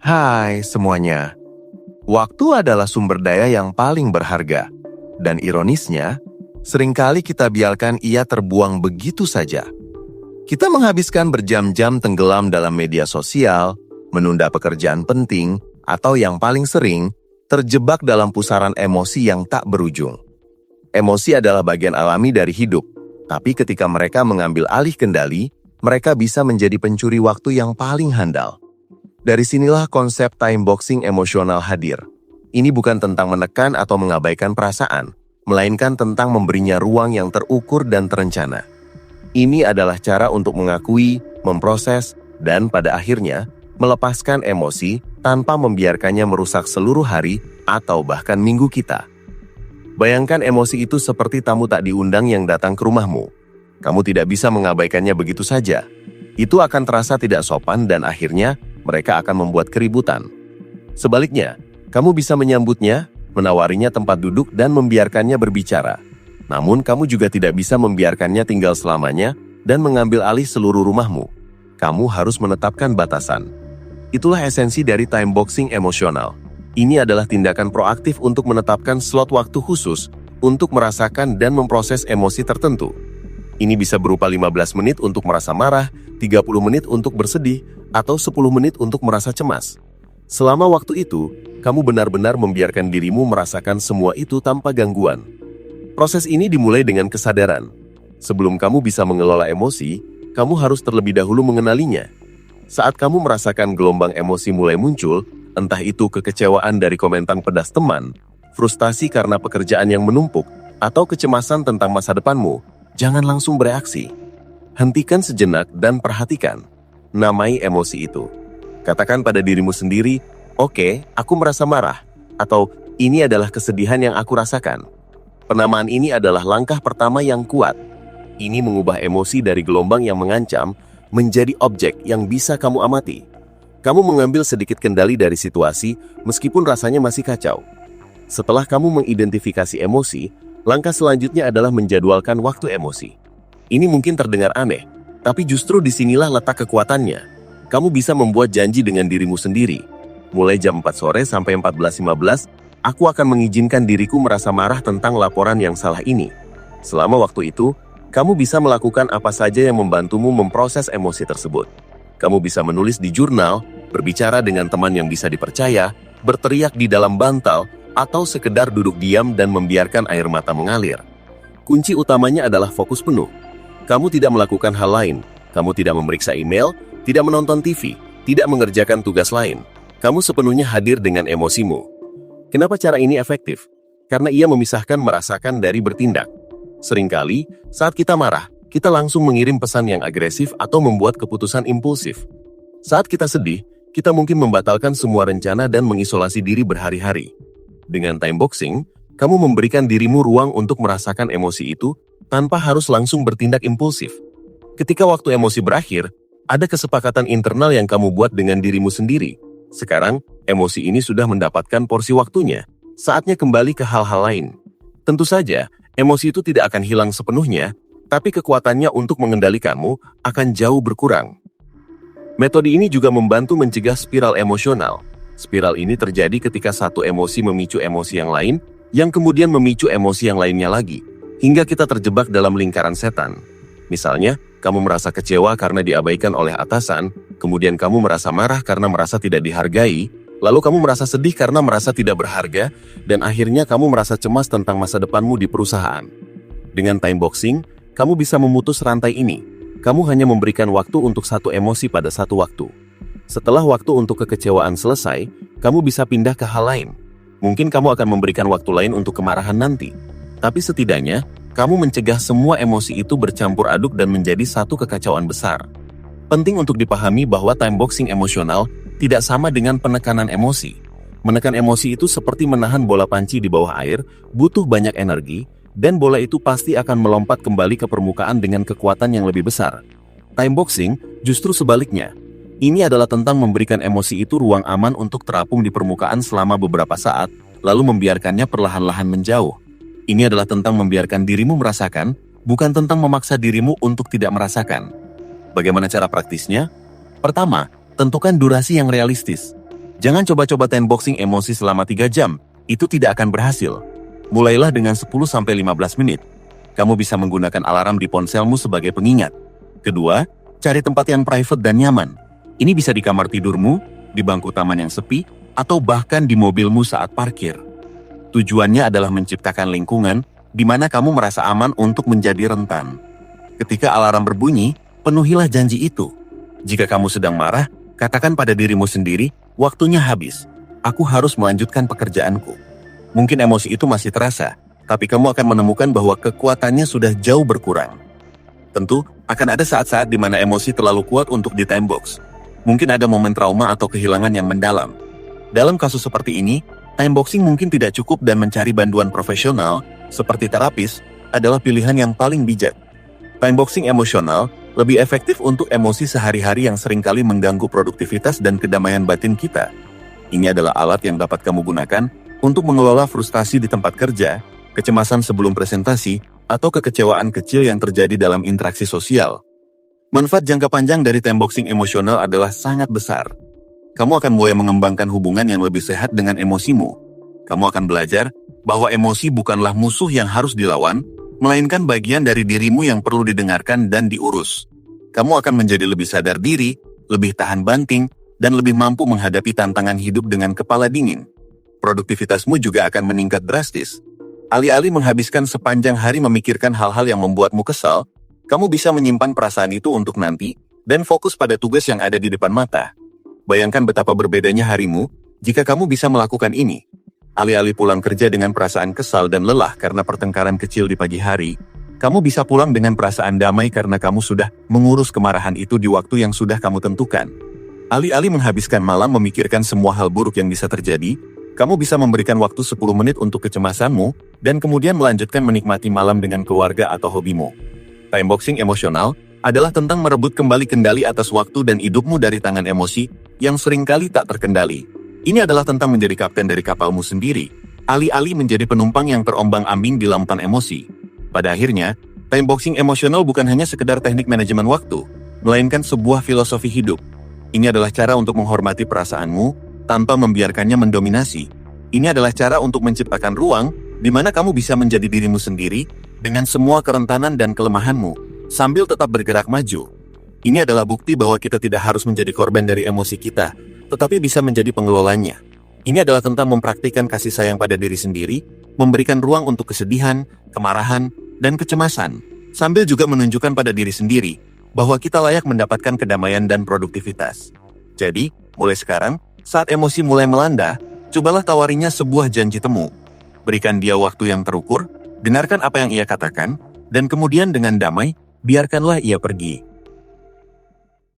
Hai semuanya. Waktu adalah sumber daya yang paling berharga. Dan ironisnya, seringkali kita biarkan ia terbuang begitu saja. Kita menghabiskan berjam-jam tenggelam dalam media sosial, menunda pekerjaan penting, atau yang paling sering, terjebak dalam pusaran emosi yang tak berujung. Emosi adalah bagian alami dari hidup, tapi ketika mereka mengambil alih kendali, mereka bisa menjadi pencuri waktu yang paling handal. Dari sinilah konsep time boxing emosional hadir. Ini bukan tentang menekan atau mengabaikan perasaan, melainkan tentang memberinya ruang yang terukur dan terencana. Ini adalah cara untuk mengakui, memproses, dan pada akhirnya melepaskan emosi tanpa membiarkannya merusak seluruh hari atau bahkan minggu kita. Bayangkan emosi itu seperti tamu tak diundang yang datang ke rumahmu. Kamu tidak bisa mengabaikannya begitu saja. Itu akan terasa tidak sopan dan akhirnya mereka akan membuat keributan. Sebaliknya, kamu bisa menyambutnya, menawarinya tempat duduk dan membiarkannya berbicara. Namun kamu juga tidak bisa membiarkannya tinggal selamanya dan mengambil alih seluruh rumahmu. Kamu harus menetapkan batasan. Itulah esensi dari time boxing emosional. Ini adalah tindakan proaktif untuk menetapkan slot waktu khusus untuk merasakan dan memproses emosi tertentu. Ini bisa berupa 15 menit untuk merasa marah, 30 menit untuk bersedih, atau 10 menit untuk merasa cemas. Selama waktu itu, kamu benar-benar membiarkan dirimu merasakan semua itu tanpa gangguan. Proses ini dimulai dengan kesadaran. Sebelum kamu bisa mengelola emosi, kamu harus terlebih dahulu mengenalinya. Saat kamu merasakan gelombang emosi mulai muncul, entah itu kekecewaan dari komentar pedas teman, frustasi karena pekerjaan yang menumpuk, atau kecemasan tentang masa depanmu, jangan langsung bereaksi. Hentikan sejenak dan perhatikan. Namai emosi itu. Katakan pada dirimu sendiri, "Oke, aku merasa marah," atau "Ini adalah kesedihan yang aku rasakan." Penamaan ini adalah langkah pertama yang kuat. Ini mengubah emosi dari gelombang yang mengancam menjadi objek yang bisa kamu amati. Kamu mengambil sedikit kendali dari situasi meskipun rasanya masih kacau. Setelah kamu mengidentifikasi emosi, langkah selanjutnya adalah menjadwalkan waktu emosi. Ini mungkin terdengar aneh, tapi justru disinilah letak kekuatannya. Kamu bisa membuat janji dengan dirimu sendiri. Mulai jam 4 sore sampai 14.15, aku akan mengizinkan diriku merasa marah tentang laporan yang salah ini. Selama waktu itu, kamu bisa melakukan apa saja yang membantumu memproses emosi tersebut. Kamu bisa menulis di jurnal, berbicara dengan teman yang bisa dipercaya, berteriak di dalam bantal, atau sekedar duduk diam dan membiarkan air mata mengalir. Kunci utamanya adalah fokus penuh. Kamu tidak melakukan hal lain. Kamu tidak memeriksa email, tidak menonton TV, tidak mengerjakan tugas lain. Kamu sepenuhnya hadir dengan emosimu. Kenapa cara ini efektif? Karena ia memisahkan merasakan dari bertindak. Seringkali, saat kita marah, kita langsung mengirim pesan yang agresif atau membuat keputusan impulsif. Saat kita sedih, kita mungkin membatalkan semua rencana dan mengisolasi diri berhari-hari. Dengan time boxing, kamu memberikan dirimu ruang untuk merasakan emosi itu tanpa harus langsung bertindak impulsif. Ketika waktu emosi berakhir, ada kesepakatan internal yang kamu buat dengan dirimu sendiri. Sekarang, emosi ini sudah mendapatkan porsi waktunya. Saatnya kembali ke hal-hal lain. Tentu saja, emosi itu tidak akan hilang sepenuhnya, tapi kekuatannya untuk mengendalikanmu akan jauh berkurang. Metode ini juga membantu mencegah spiral emosional. Spiral ini terjadi ketika satu emosi memicu emosi yang lain, yang kemudian memicu emosi yang lainnya lagi, hingga kita terjebak dalam lingkaran setan. Misalnya, kamu merasa kecewa karena diabaikan oleh atasan, kemudian kamu merasa marah karena merasa tidak dihargai, lalu kamu merasa sedih karena merasa tidak berharga, dan akhirnya kamu merasa cemas tentang masa depanmu di perusahaan. Dengan time boxing, kamu bisa memutus rantai ini. Kamu hanya memberikan waktu untuk satu emosi pada satu waktu. Setelah waktu untuk kekecewaan selesai, kamu bisa pindah ke hal lain. Mungkin kamu akan memberikan waktu lain untuk kemarahan nanti. Tapi setidaknya, kamu mencegah semua emosi itu bercampur aduk dan menjadi satu kekacauan besar. Penting untuk dipahami bahwa time boxing emosional tidak sama dengan penekanan emosi. Menekan emosi itu seperti menahan bola panci di bawah air, butuh banyak energi, dan bola itu pasti akan melompat kembali ke permukaan dengan kekuatan yang lebih besar. Time boxing justru sebaliknya. Ini adalah tentang memberikan emosi itu ruang aman untuk terapung di permukaan selama beberapa saat, lalu membiarkannya perlahan-lahan menjauh. Ini adalah tentang membiarkan dirimu merasakan, bukan tentang memaksa dirimu untuk tidak merasakan. Bagaimana cara praktisnya? Pertama, tentukan durasi yang realistis. Jangan coba-coba time boxing emosi selama 3 jam, itu tidak akan berhasil. Mulailah dengan 10-15 menit. Kamu bisa menggunakan alarm di ponselmu sebagai pengingat. Kedua, cari tempat yang private dan nyaman. Ini bisa di kamar tidurmu, di bangku taman yang sepi, atau bahkan di mobilmu saat parkir. Tujuannya adalah menciptakan lingkungan di mana kamu merasa aman untuk menjadi rentan. Ketika alarm berbunyi, penuhilah janji itu. Jika kamu sedang marah, katakan pada dirimu sendiri, waktunya habis. Aku harus melanjutkan pekerjaanku. Mungkin emosi itu masih terasa, tapi kamu akan menemukan bahwa kekuatannya sudah jauh berkurang. Tentu, akan ada saat-saat di mana emosi terlalu kuat untuk di time box. Mungkin ada momen trauma atau kehilangan yang mendalam. Dalam kasus seperti ini, time boxing mungkin tidak cukup dan mencari bantuan profesional, seperti terapis, adalah pilihan yang paling bijak. Time boxing emosional lebih efektif untuk emosi sehari-hari yang seringkali mengganggu produktivitas dan kedamaian batin kita. Ini adalah alat yang dapat kamu gunakan untuk mengelola frustasi di tempat kerja, kecemasan sebelum presentasi, atau kekecewaan kecil yang terjadi dalam interaksi sosial. Manfaat jangka panjang dari time boxing emosional adalah sangat besar. Kamu akan mulai mengembangkan hubungan yang lebih sehat dengan emosimu. Kamu akan belajar bahwa emosi bukanlah musuh yang harus dilawan, melainkan bagian dari dirimu yang perlu didengarkan dan diurus. Kamu akan menjadi lebih sadar diri, lebih tahan banting, dan lebih mampu menghadapi tantangan hidup dengan kepala dingin. Produktivitasmu juga akan meningkat drastis. Alih-alih menghabiskan sepanjang hari memikirkan hal-hal yang membuatmu kesal, kamu bisa menyimpan perasaan itu untuk nanti, dan fokus pada tugas yang ada di depan mata. Bayangkan betapa berbedanya harimu jika kamu bisa melakukan ini. Alih-alih pulang kerja dengan perasaan kesal dan lelah karena pertengkaran kecil di pagi hari, kamu bisa pulang dengan perasaan damai karena kamu sudah mengurus kemarahan itu di waktu yang sudah kamu tentukan. Alih-alih menghabiskan malam memikirkan semua hal buruk yang bisa terjadi, kamu bisa memberikan waktu 10 menit untuk kecemasanmu, dan kemudian melanjutkan menikmati malam dengan keluarga atau hobimu. Time boxing emosional adalah tentang merebut kembali kendali atas waktu dan hidupmu dari tangan emosi yang seringkali tak terkendali. Ini adalah tentang menjadi kapten dari kapalmu sendiri, alih-alih menjadi penumpang yang terombang-ambing di lautan emosi. Pada akhirnya, time boxing emosional bukan hanya sekedar teknik manajemen waktu, melainkan sebuah filosofi hidup. Ini adalah cara untuk menghormati perasaanmu tanpa membiarkannya mendominasi. Ini adalah cara untuk menciptakan ruang di mana kamu bisa menjadi dirimu sendiri dengan semua kerentanan dan kelemahanmu, sambil tetap bergerak maju. Ini adalah bukti bahwa kita tidak harus menjadi korban dari emosi kita, tetapi bisa menjadi pengelolanya. Ini adalah tentang mempraktikkan kasih sayang pada diri sendiri, memberikan ruang untuk kesedihan, kemarahan, dan kecemasan, sambil juga menunjukkan pada diri sendiri bahwa kita layak mendapatkan kedamaian dan produktivitas. Jadi, mulai sekarang, saat emosi mulai melanda, cobalah tawarinya sebuah janji temu. Berikan dia waktu yang terukur, dengarkan apa yang ia katakan, dan kemudian dengan damai, biarkanlah ia pergi.